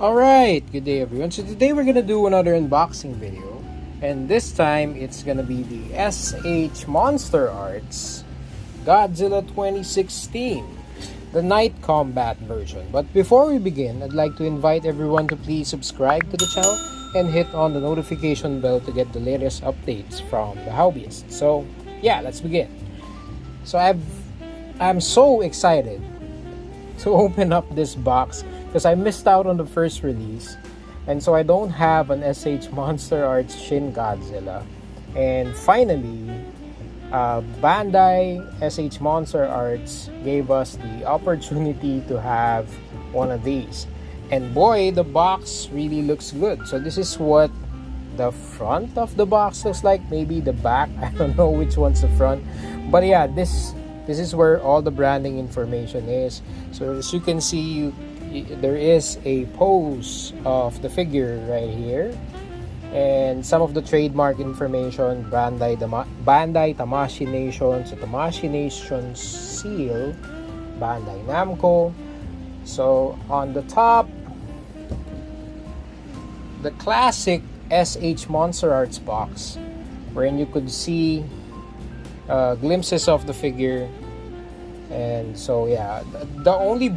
Alright, good day everyone. So today we're gonna do another unboxing video. And this time it's gonna be the SH Monsterarts Godzilla 2016, the Night Combat version. But before we begin, I'd like to invite everyone to please subscribe to the channel and hit on the notification bell to get the latest updates from the hobbyist. So yeah, let's begin. So I'm so excited to open up this box because I missed out on the first release, and so I don't have an SH Monsterarts Shin Godzilla. And finally, Bandai SH Monsterarts gave us the opportunity to have one of these. And boy, the box really looks good. So this is what the front of the box looks like. Maybe the back, I don't know which one's the front. But yeah, this is where all the branding information is. So as you can see, there is a pose of the figure right here, and some of the trademark information: Bandai Tamashii Nation, so Tamashii Nation seal, Bandai Namco. So on the top, the classic SH Monsterarts box, wherein you could see glimpses of the figure. And so yeah, the only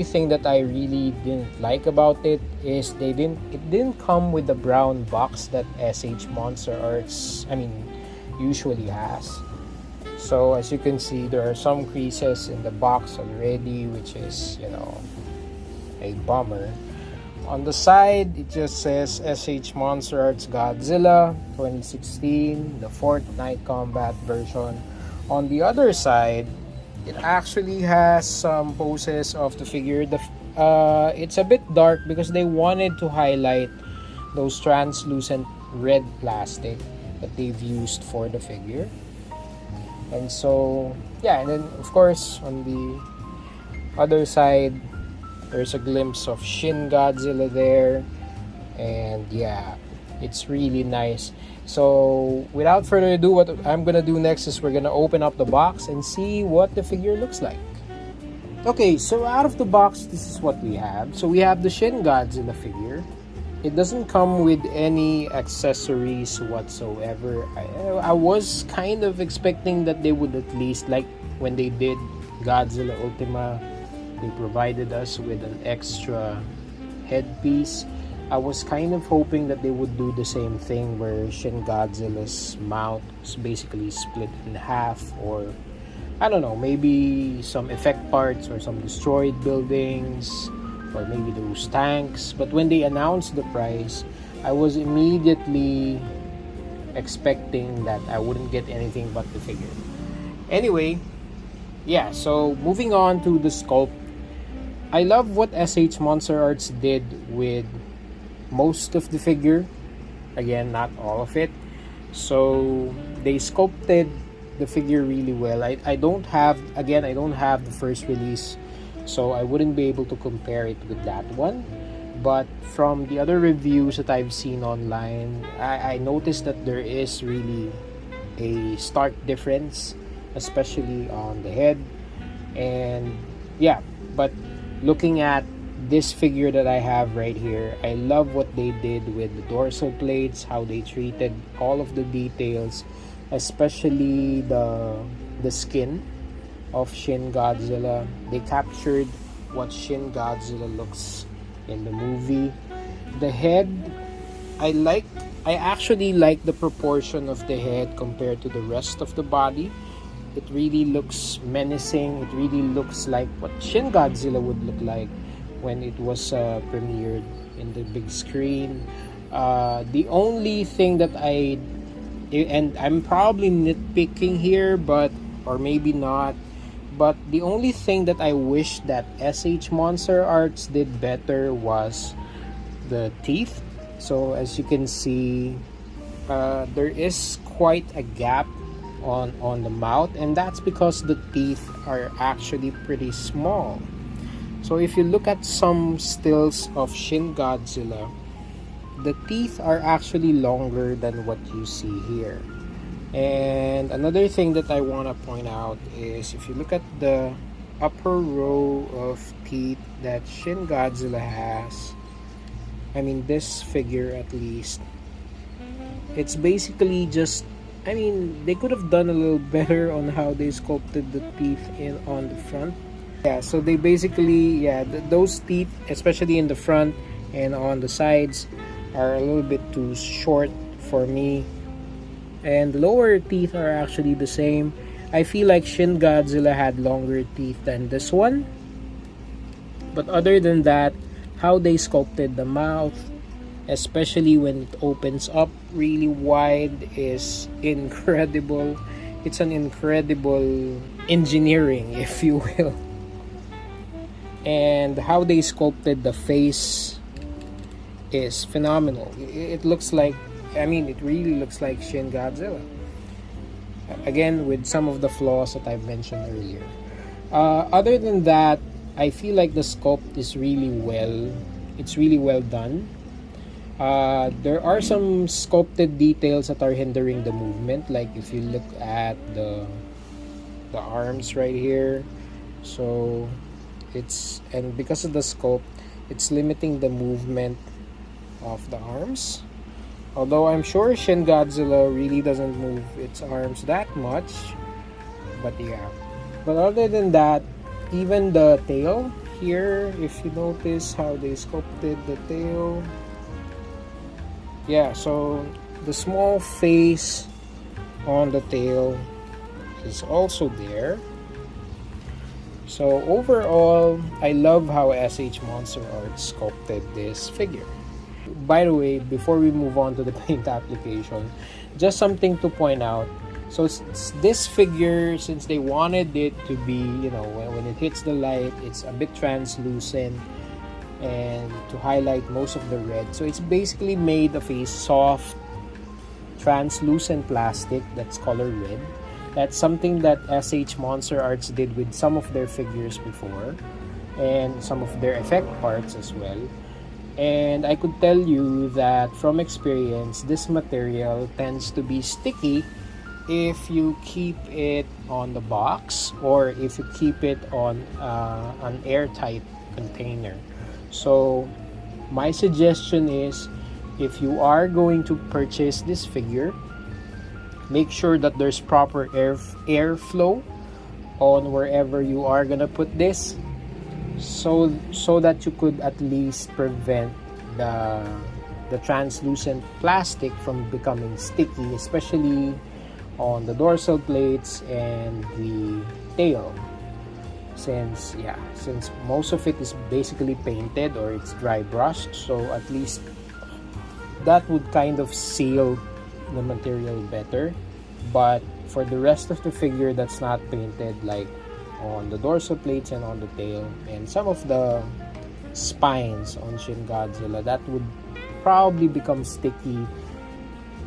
thing that I really didn't like about it is it didn't come with the brown box that SH Monsterarts usually has. So as you can see, there are some creases in the box already, which is, a bummer. On the side, it just says SH Monsterarts Godzilla 2016, the fourth Night Combat version. On the other side, it actually has some poses of the figure. It's a bit dark because they wanted to highlight those translucent red plastic that they've used for the figure. And so, yeah, and then of course on the other side, there's a glimpse of Shin Godzilla there. And yeah, it's really nice. So without further ado, what I'm gonna do next is we're gonna open up the box and see what the figure looks like. Okay, so out of the box, this is what we have. So we have the Shin Godzilla figure. It doesn't come with any accessories whatsoever. I was kind of expecting that they would at least, like when they did Godzilla Ultima, they provided us with an extra headpiece. I was kind of hoping that they would do the same thing where Shin Godzilla's mount is basically split in half, or I don't know, maybe some effect parts or some destroyed buildings, or maybe those tanks. But when they announced the price, I was immediately expecting that I wouldn't get anything but the figure. Anyway, yeah, so moving on to the sculpt. I love what SH Monsterarts did with most of the figure. Again, not all of it. So they sculpted the figure really well. I don't have the first release, so I wouldn't be able to compare it with that one. But from the other reviews that I've seen online, I noticed that there is really a stark difference, especially on the head. And yeah, but looking at this figure that I have right here, I love what they did with the dorsal plates, how they treated all of the details, especially the skin of Shin Godzilla. They captured what Shin Godzilla looks in the movie. The head, I actually like the proportion of the head compared to the rest of the body. It really looks menacing. It really looks like what Shin Godzilla would look like when it was premiered in the big screen. The only thing that and I'm probably nitpicking here, or maybe not, but the only thing that I wish that SH Monsterarts did better was the teeth. So as you can see, there is quite a gap on the mouth, and that's because the teeth are actually pretty small. So if you look at some stills of Shin Godzilla, the teeth are actually longer than what you see here. And another thing that I want to point out is if you look at the upper row of teeth that Shin Godzilla has, I mean this figure at least, it's basically just, I mean, they could have done a little better on how they sculpted the teeth in on the front. Yeah, so they basically, yeah, those teeth, especially in the front and on the sides, are a little bit too short for me. And the lower teeth are actually the same. I feel like Shin Godzilla had longer teeth than this one. But other than that, how they sculpted the mouth, especially when it opens up really wide, is incredible. It's an incredible engineering, if you will. And how they sculpted the face is phenomenal. It looks like, I mean, it really looks like Shin Godzilla. Again, with some of the flaws that I've mentioned earlier. Other than that, I feel like the sculpt is really well, it's really well done. There are some sculpted details that are hindering the movement, like if you look at the arms right here. So it's, and because of the sculpt, it's limiting the movement of the arms. Although I'm sure Shin Godzilla really doesn't move its arms that much. But yeah. But other than that, even the tail here, if you notice how they sculpted the tail. Yeah, so the small face on the tail is also there. So overall, I love how SH Monsterarts sculpted this figure. By the way, before we move on to the paint application, just something to point out. So this figure, since they wanted it to be, you know, when it hits the light, it's a bit translucent and to highlight most of the red. So it's basically made of a soft, translucent plastic that's color red. That's something that SH Monsterarts did with some of their figures before, and some of their effect parts as well. And I could tell you that from experience, this material tends to be sticky if you keep it on the box or if you keep it on an airtight container. So my suggestion is, if you are going to purchase this figure, make sure that there's proper airflow on wherever you are gonna put this, so that you could at least prevent the translucent plastic from becoming sticky, especially on the dorsal plates and the tail, since most of it is basically painted or it's dry brushed. So at least that would kind of seal the material better. But for the rest of the figure that's not painted, like on the dorsal plates and on the tail and some of the spines on Shin Godzilla, that would probably become sticky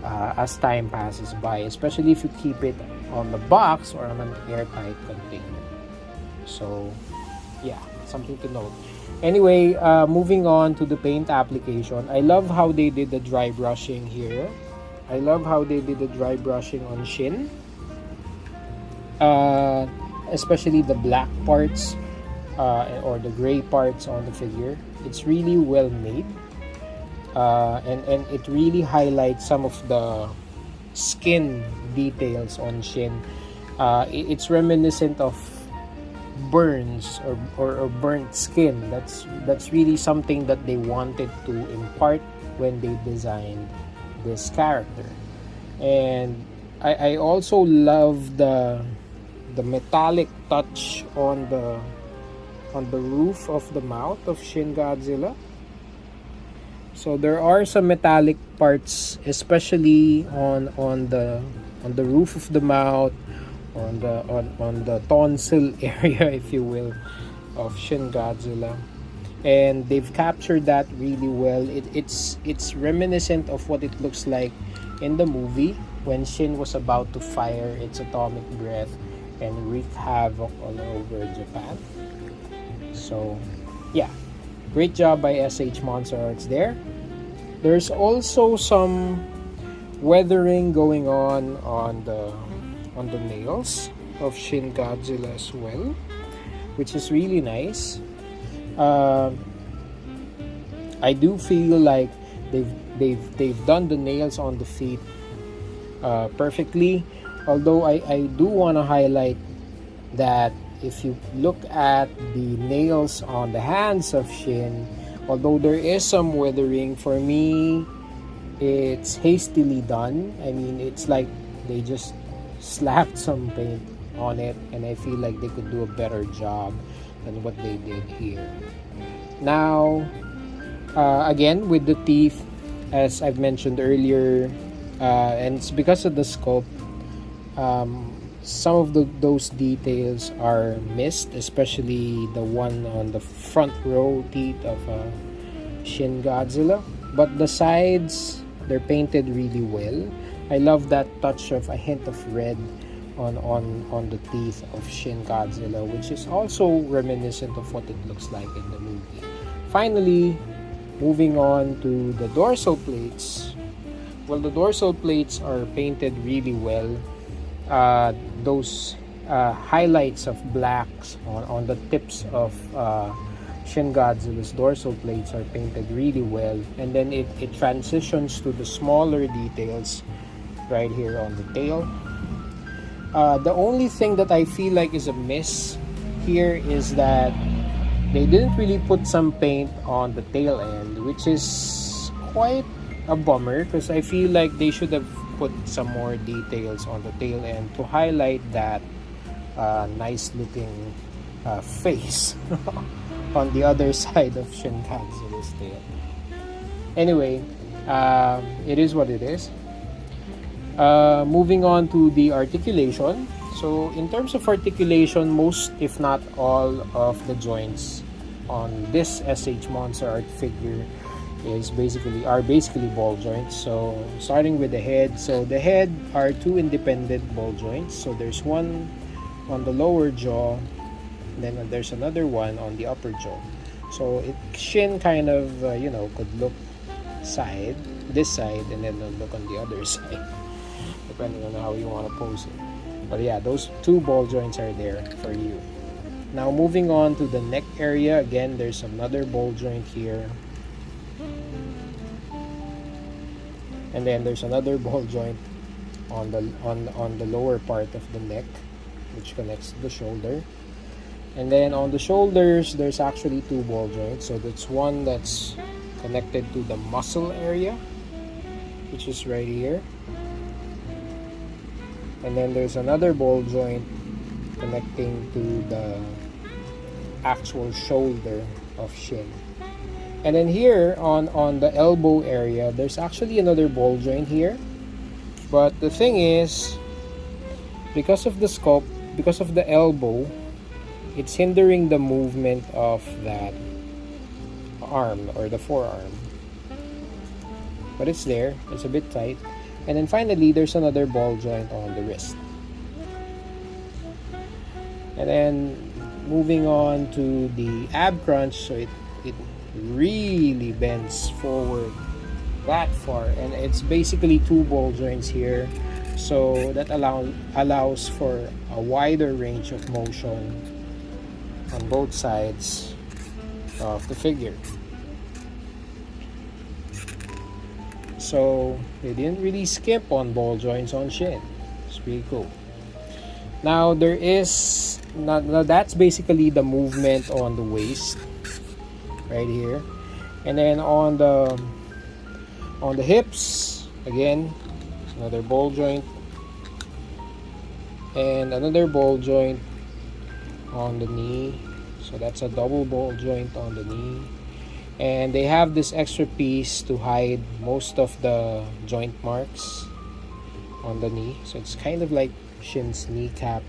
as time passes by, especially if you keep it on the box or on an airtight container. So yeah, something to note. Anyway, moving on to the paint application, I love how they did the dry brushing here. I love how they did the dry brushing on Shin, especially the black parts or the gray parts on the figure. It's really well made, and it really highlights some of the skin details on Shin. It's reminiscent of burns or burnt skin. That's really something that they wanted to impart when they designed this character. And I also love the metallic touch on the roof of the mouth of Shin Godzilla. So there are some metallic parts, especially on the roof of the mouth, on the tonsil area, if you will, of Shin Godzilla. And they've captured that really well. It's reminiscent of what it looks like in the movie when Shin was about to fire its atomic breath and wreak havoc all over Japan. So yeah, great job by SH Monsterarts there. There's also some weathering going on the nails of Shin Godzilla as well, which is really nice. uh, I do feel like they've done the nails on the feet perfectly. Although I do want to highlight that if you look at the nails on the hands of Shin, although there is some weathering, for me it's hastily done. I mean, it's like they just slapped some paint on it, and I feel like they could do a better job than what they did here. Now, again, with the teeth, as I've mentioned earlier, and it's because of the sculpt, some of those details are missed, especially the one on the front row teeth of Shin Godzilla. But the sides, they're painted really well. I love that touch of a hint of red on the teeth of Shin Godzilla, which is also reminiscent of what it looks like in the movie. Finally, moving on to the dorsal plates. Well, the dorsal plates are painted really well. Those highlights of blacks on the tips of Shin Godzilla's dorsal plates are painted really well, and then it transitions to the smaller details right here on the tail. The only thing that I feel like is a miss here is that they didn't really put some paint on the tail end, which is quite a bummer, because I feel like they should have put some more details on the tail end to highlight that nice looking face on the other side of Shin Godzilla's tail. Anyway, it is what it is. Moving on to the articulation. So in terms of articulation, most if not all of the joints on this SH Monsterart figure are basically ball joints. So starting with the head, so the head are two independent ball joints. So there's one on the lower jaw, and then there's another one on the upper jaw. So Shin kind of could look this side, and then look on the other side, depending on how you want to pose it. But yeah, those two ball joints are there for you. Now moving on to the neck area, again there's another ball joint here, and then there's another ball joint on the lower part of the neck, which connects to the shoulder. And then on the shoulders, there's actually two ball joints. So that's one that's connected to the muscle area, which is right here. And then there's another ball joint connecting to the actual shoulder of Shin. And then here on the elbow area, there's actually another ball joint here. But the thing is, because of the sculpt, because of the elbow, it's hindering the movement of that arm or the forearm. But it's there, it's a bit tight. And then finally, there's another ball joint on the wrist. And then moving on to the ab crunch, so it really bends forward that far, and it's basically two ball joints here, so that allows for a wider range of motion on both sides of the figure. So they didn't really skip on ball joints on Shin. It's pretty cool. Now that's basically the movement on the waist right here, and then on the hips, again, another ball joint and another ball joint on the knee. So that's a double ball joint on the knee, and they have this extra piece to hide most of the joint marks on the knee, so it's kind of like Shin's kneecap.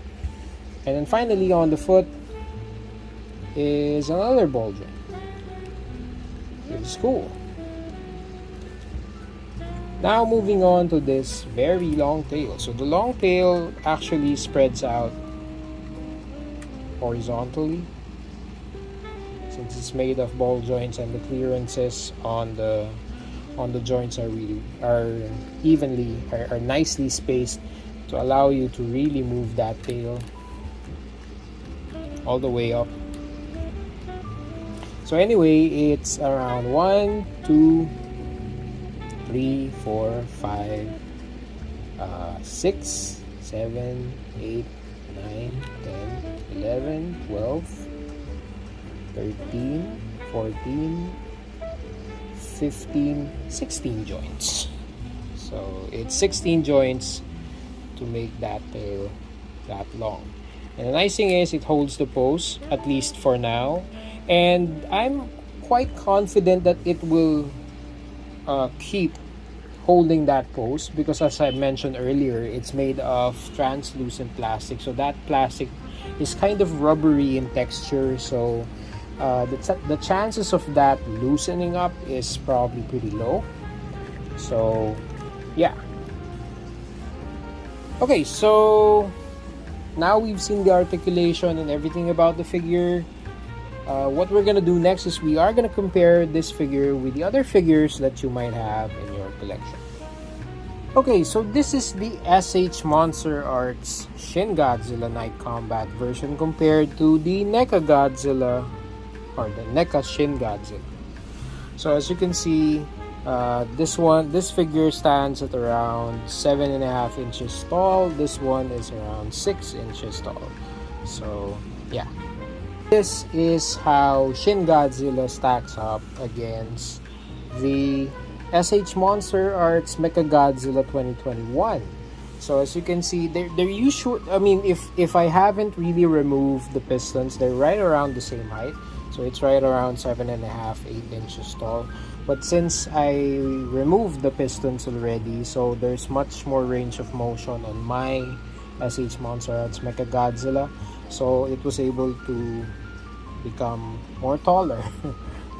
And then finally on the foot is another ball joint. It's cool. Now moving on to this very long tail. So the long tail actually spreads out horizontally, since it's made of ball joints, and the clearances on the joints are nicely spaced to allow you to really move that tail all the way up. So anyway, it's around 1, 2, 3, 4, 5, 6, 7, 8, 9, 10, 11, 12, 13, 14, 15, 16 joints. So it's 16 joints to make that tail that long. And the nice thing is it holds the pose, at least for now. And I'm quite confident that it will keep holding that pose, because as I mentioned earlier, it's made of translucent plastic. So that plastic is kind of rubbery in texture. So the chances of that loosening up is probably pretty low. So yeah. Okay, so now we've seen the articulation and everything about the figure. What we're gonna do next is we are gonna compare this figure with the other figures that you might have in your collection. Okay, so this is the SH Monsterarts Shin Godzilla Night Combat version compared to the NECA Godzilla, or the NECA Shin Godzilla. So as you can see, this figure stands at around 7.5 inches tall. This one is around 6 inches tall. So yeah, this is how Shin Godzilla stacks up against the SH Monsterarts Mecha Godzilla 2021. So as you can see, they're usually, I mean, if I haven't really removed the pistons, they're right around the same height. So it's right around 7.5, 8 inches tall. But since I removed the pistons already, so there's much more range of motion on my SH Monsterarts Mecha Godzilla. So it was able to become more taller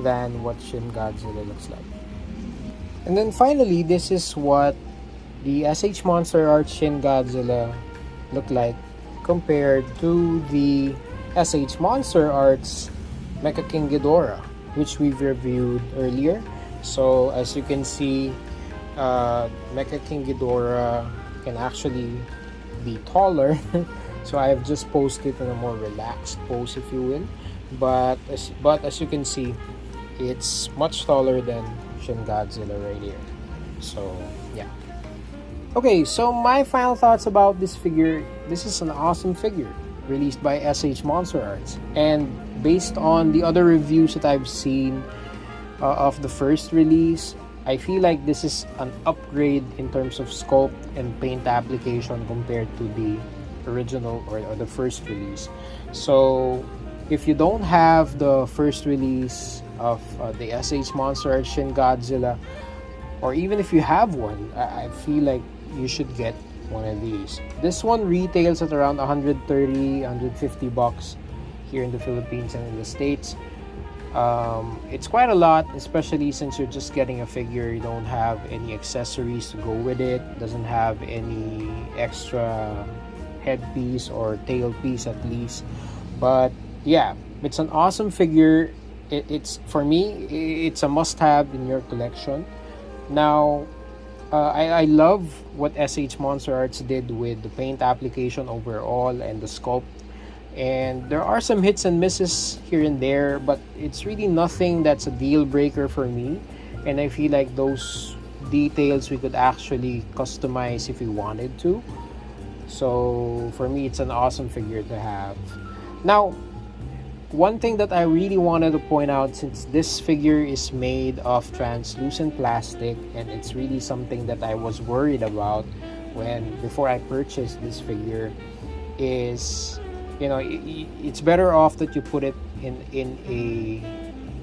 than what Shin Godzilla looks like. And then finally, this is what the SH Monsterarts Shin Godzilla look like compared to the SH Monsterarts Mecha King Ghidorah, which we've reviewed earlier. So as you can see, Mecha King Ghidorah can actually be taller. So I have just posed it in a more relaxed pose, if you will. But as you can see, it's much taller than Shin Godzilla right here. So yeah. Okay, so my final thoughts about this figure. This is an awesome figure released by SH Monsterarts, and based on the other reviews that I've seen of the first release, I feel like this is an upgrade in terms of sculpt and paint application compared to the original or the first release. So if you don't have the first release of the SH Monsterarts Shin Godzilla, or even if you have one, I feel like you should get one of these. This one retails at around 130, 150 bucks here in the Philippines and in the States. It's quite a lot, especially since you're just getting a figure. You don't have any accessories to go with it. Doesn't have any extra headpiece or tailpiece at least. But yeah, it's an awesome figure. It's for me, it's a must-have in your collection. Now, I love what SH Monsterarts did with the paint application overall and the sculpt. And there are some hits and misses here and there, but it's really nothing that's a deal breaker for me. And I feel like those details we could actually customize if we wanted to. So for me, it's an awesome figure to have. Now, one thing that I really wanted to point out, since this figure is made of translucent plastic, and it's really something that I was worried about before I purchased this figure, is, you know, it's better off that you put it in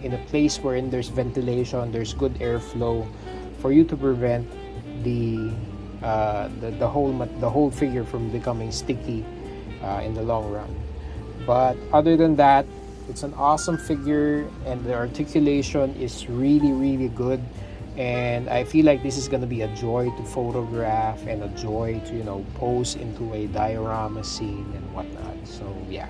a place wherein there's ventilation, there's good airflow, for you to prevent the whole figure from becoming sticky in the long run. But other than that, it's an awesome figure, and the articulation is really good. And I feel like this is going to be a joy to photograph and a joy to, you know, pose into a diorama scene and whatnot. So yeah,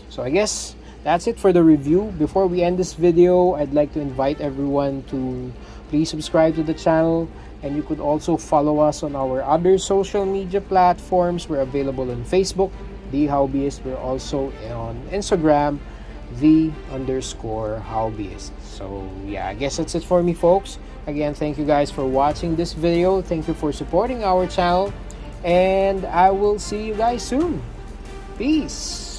so I guess that's it for the review. Before we end this video, I'd like to invite everyone to please subscribe to the channel, and you could also follow us on our other social media platforms. We're available on Facebook, The Hobbyist. We're also on Instagram, the underscore hobbyist. So yeah, I guess that's it for me, folks. Again, thank you guys for watching this video. Thank you for supporting our channel, and I will see you guys soon. Peace.